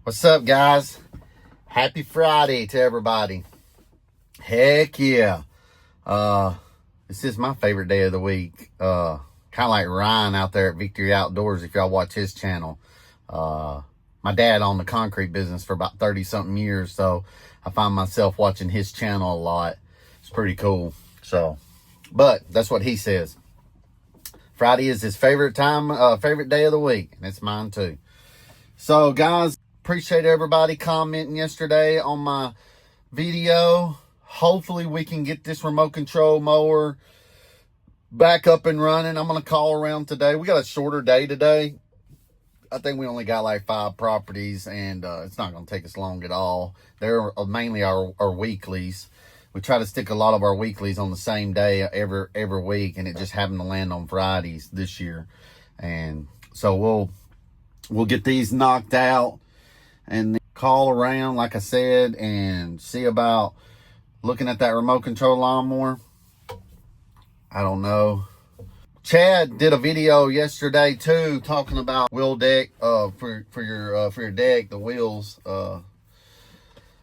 What's up, guys? Happy Friday to everybody. Heck yeah. This is my favorite day of the week. Kind of like Ryan out there at Victory Outdoors, if y'all watch his channel. My dad owned the concrete business for about 30-something years, so I find myself watching his channel a lot. It's pretty cool. But that's what he says. Friday is his favorite day of the week, and it's mine too. So, guys, appreciate everybody commenting yesterday on my video. Hopefully we can get this remote control mower back up and running. I'm going to call around today. We got a shorter day today. I think we only got like 5 properties, and it's not going to take us long at all. They're mainly our weeklies. We try to stick a lot of our weeklies on the same day every week, and it just happened to land on Fridays this year. And so we'll get these knocked out and then call around, like I said, and see about looking at that remote control lawnmower. I don't know. Chad did a video yesterday too, talking about wheel deck for your deck, the wheels.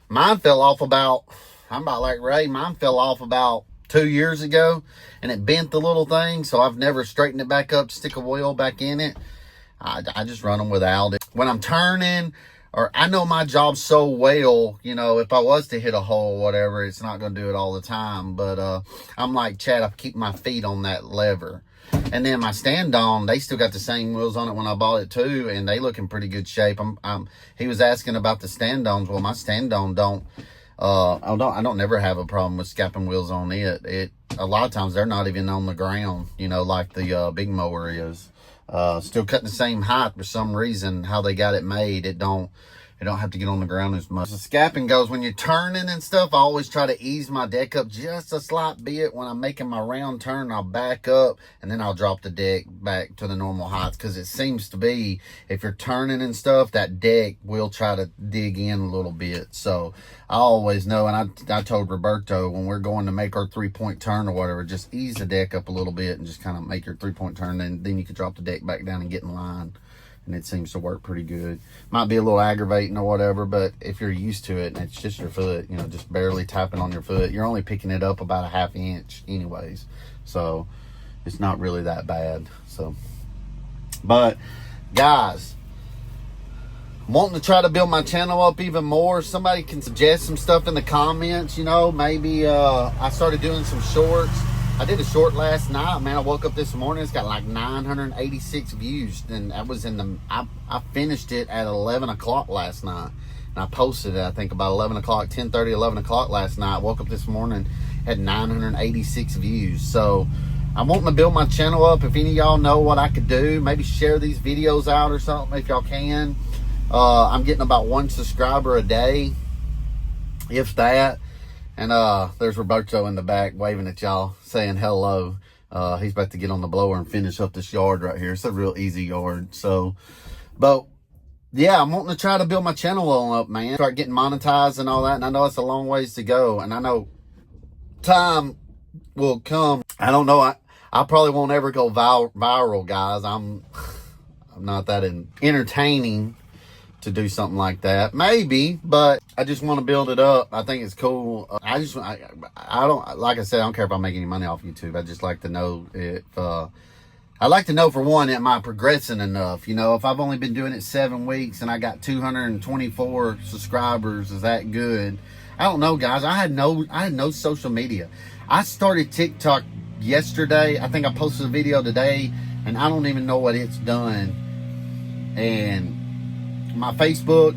Mine fell off I'm about like Ray. Mine fell off about 2 years ago, and it bent the little thing, so I've never straightened it back up to stick a wheel back in it. I just run them without it. When I'm turning, or I know my job so well, you know, if I was to hit a hole or whatever, it's not going to do it all the time. But I'm like Chad, I keep my feet on that lever. And then my stand-on, they still got the same wheels on it when I bought it too, and they look in pretty good shape. He was asking about the stand-ons. Well, my stand-on I don't never have a problem with scapping wheels on it. A lot of times they're not even on the ground, you know, like the big mower is. Still cutting the same height for some reason. How they got it made, it don't have to get on the ground as much. The scapping goes when you're turning and stuff. I always try to ease my deck up just a slight bit. When I'm making my round turn, I'll back up and then I'll drop the deck back to the normal heights, because it seems to be, if you're turning and stuff, that deck will try to dig in a little bit. So I always know, and I told Roberto, when we're going to make our 3-point turn or whatever, just ease the deck up a little bit and just kind of make your 3-point turn, and then you can drop the deck back down and get in line. And it seems to work pretty good. Might be a little aggravating or whatever, but if you're used to it and it's just your foot, you know, just barely tapping on your foot, you're only picking it up about a ½ inch anyways. So it's not really that bad. So, but guys, I'm wanting to try to build my channel up even more. Somebody can suggest some stuff in the comments, you know, maybe I started doing some shorts. I did a short last night, man. I woke up this morning, it's got like 986 views, and that was I finished it at 11 o'clock last night, and I posted it, I think, about 11 o'clock, 10:30, 11 o'clock last night. Woke up this morning, had 986 views. So I'm wanting to build my channel up. If any of y'all know what I could do, maybe share these videos out or something if y'all can. I'm getting about 1 subscriber a day, if that. And there's Roberto in the back waving at y'all, saying hello. He's about to get on the blower and finish up this yard right here. It's a real easy yard. So, but yeah, I'm wanting to try to build my channel on up, man. Start getting monetized and all that. And I know it's a long ways to go. And I know time will come. I don't know. I probably won't ever go viral, guys. I'm not that entertaining to do something like that. Maybe, but I just want to build it up. I think it's cool. I don't, like I said, I don't care if I make any money off YouTube. I just like to know if I like to know, for one, am I progressing enough? You know, if I've only been doing it 7 weeks and I got 224 subscribers, is that good? I don't know, guys. I had no social media. I started TikTok yesterday. I think I posted a video today, and I don't even know what it's done. And my Facebook,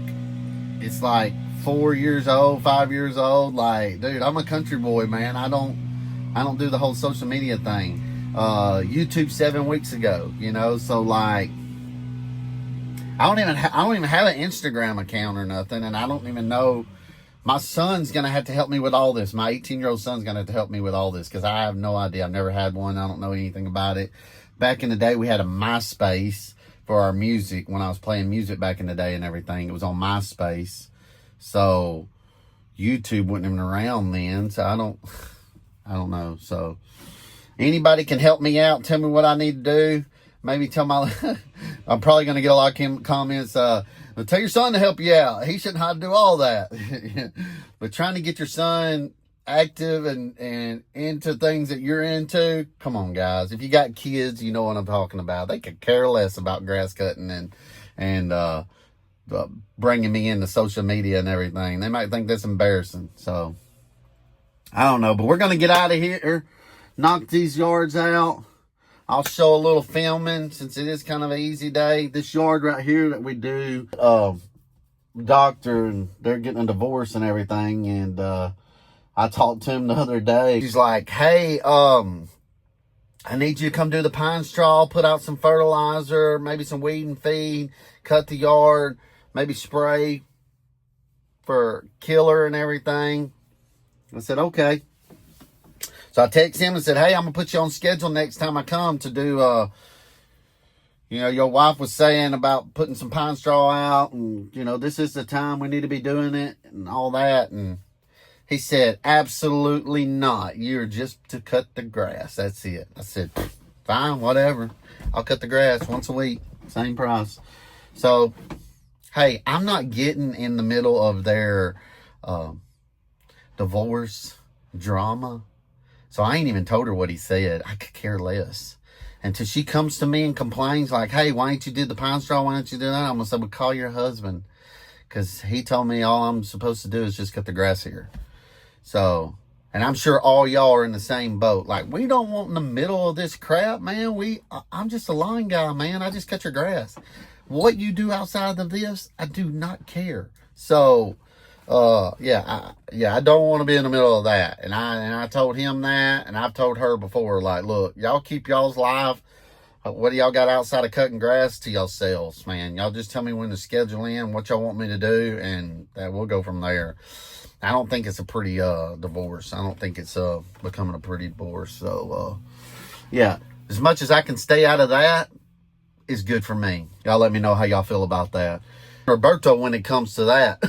it's like 4 years old, 5 years old. Like, dude, I'm a country boy, man. I don't do the whole social media thing. YouTube 7 weeks ago, you know. So like, I don't even have an Instagram account or nothing, and I don't even know. My son's gonna have to help me with all this. My 18-year-old son's gonna have to help me with all this, because I have no idea. I've never had one. I don't know anything about it. Back in the day, we had a MySpace for our music. When I was playing music back in the day and everything, it was on MySpace. So YouTube wasn't even around then. So I don't know. So anybody can help me out, tell me what I need to do. Maybe tell my I'm probably going to get a lot of comments. But tell your son to help you out. He shouldn't have to do all that. But trying to get your son active and into things that you're into, come on, guys. If you got kids, you know what I'm talking about. They could care less about grass cutting and bringing me into social media and everything. They might think that's embarrassing. So, I don't know. But we're going to get out of here, knock these yards out. I'll show a little filming since it is kind of an easy day. This yard right here that we do, doctor, and they're getting a divorce and everything. And I talked to him the other day. He's like, hey, I need you to come do the pine straw, put out some fertilizer, maybe some weed and feed, cut the yard, maybe spray for killer and everything. I said, okay. So I texted him and said, hey, I'm going to put you on schedule next time I come to do, your wife was saying about putting some pine straw out and, this is the time we need to be doing it and all that. And he said, absolutely not. You're just to cut the grass. That's it. I said, fine, whatever. I'll cut the grass once a week. Same price. So, hey, I'm not getting in the middle of their divorce drama. So I ain't even told her what he said. I could care less. Until she comes to me and complains like, hey, why ain't you did the pine straw? Why don't you do that? I'm going to say, well, call your husband. Because he told me all I'm supposed to do is just cut the grass here. So, and I'm sure all y'all are in the same boat. Like, we don't want in the middle of this crap, man. I'm just a lawn guy, man. I just cut your grass. What you do outside of this, I do not care. So, I don't want to be in the middle of that. And I told him that, and I've told her before, like, look, y'all keep y'all's life. What do y'all got outside of cutting grass to yourselves, man? Y'all just tell me when to schedule in, what y'all want me to do, and we'll go from there. I don't think it's a pretty divorce. I don't think it's becoming a pretty divorce. So, as much as I can stay out of that is good for me. Y'all let me know how y'all feel about that. Roberto, when it comes to that,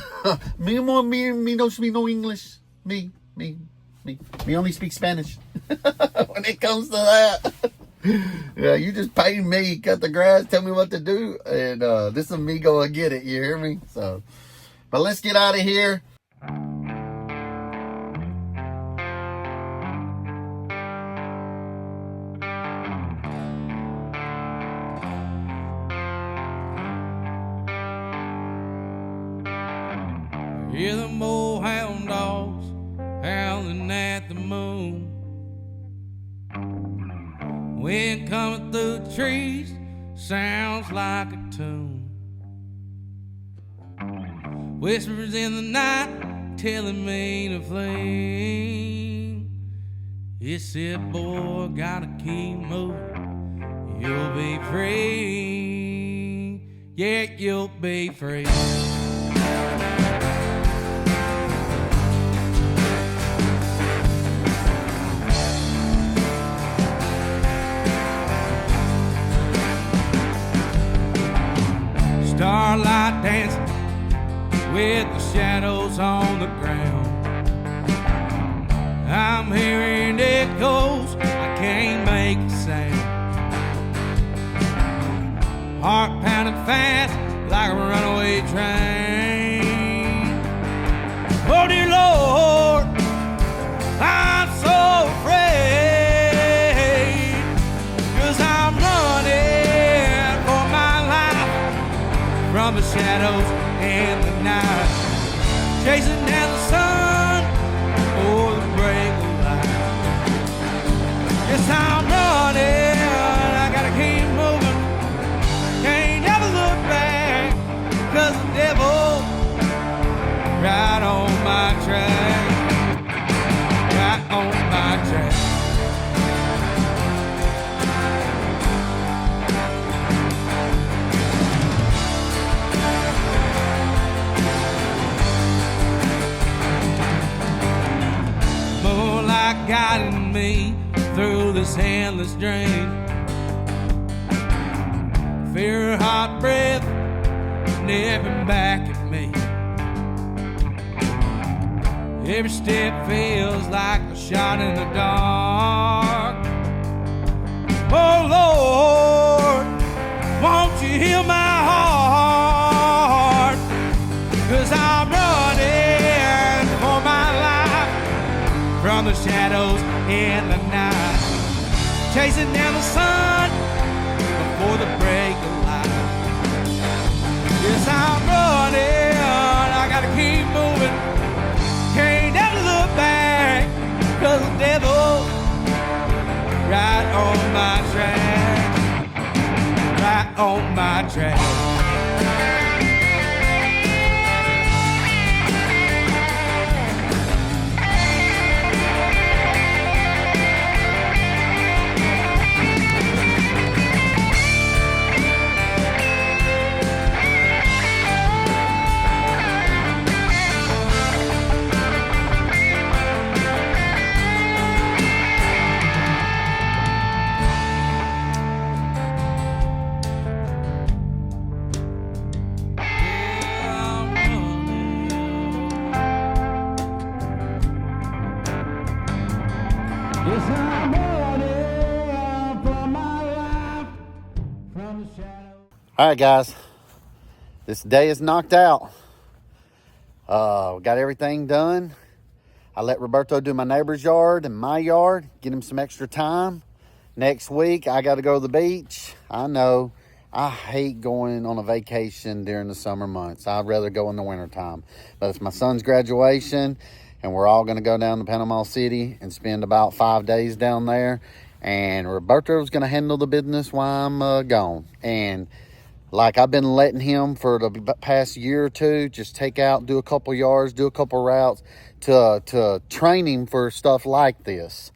me don't speak no English. Me only speak Spanish. When it comes to that, yeah, you just pay me, cut the grass, tell me what to do, and this is me go and get it. You hear me? So, but let's get out of here. Hear the moorhound dogs howling at the moon. Wind coming through the trees sounds like a tune. Whispers in the night telling me to flee. It said, boy, gotta keep moving. You'll be free. Yeah, you'll be free. Starlight dancing with the shadows on the ground. I'm hearing echoes, I can't make a sound. Heart pounding fast like a runaway train. Oh dear Lord, I'm so afraid, 'cause I'm running for my life from the shadows and the night, chasing down the sun for the break of light. Yes, I'm running, I gotta keep moving, can't never look back, 'cause the devil right on my track, right on my track. Guiding me through this endless dream. Fear, hot breath nipping back at me. Every step feels like a shot in the dark. Oh Lord, won't you heal my heart? 'cause I'm running for my life from the shadows in the night, chasing down the sun before the break of light. Yes, I'm running, I gotta keep moving, can't never look back, 'cause the devil right on my track, right on my track. Yes, I'm running for my life from the shadows. All right, guys. This day is knocked out. Got everything done. I let Roberto do my neighbor's yard and my yard, get him some extra time. Next week, I got to go to the beach. I know. I hate going on a vacation during the summer months. I'd rather go in the wintertime. But it's my son's graduation, and we're all going to go down to Panama City and spend about 5 days down there. And Roberto's going to handle the business while I'm gone. And like I've been letting him for the past year or two, just take out, do a couple yards, do a couple routes to train him for stuff like this.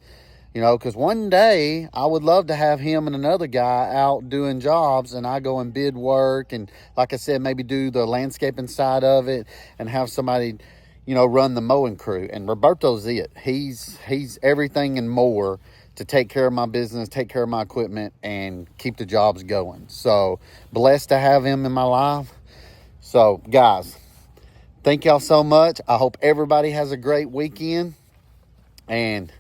You know, because one day I would love to have him and another guy out doing jobs, and I go and bid work, and like I said, maybe do the landscaping side of it and have somebody, you know, run the mowing crew. And Roberto's it. He's everything and more to take care of my business, take care of my equipment, and keep the jobs going. So blessed to have him in my life. So guys, thank y'all so much. I hope everybody has a great weekend. And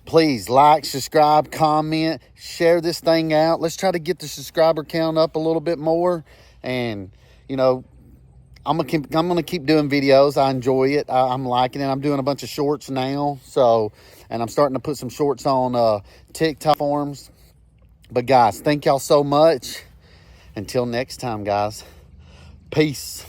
please like, subscribe, comment, share this thing out. Let's try to get the subscriber count up a little bit more. And, you know, I'm gonna keep doing videos. I enjoy it. I'm liking it. I'm doing a bunch of shorts now. So, and I'm starting to put some shorts on TikTok forms. But guys, thank y'all so much. Until next time, guys. Peace.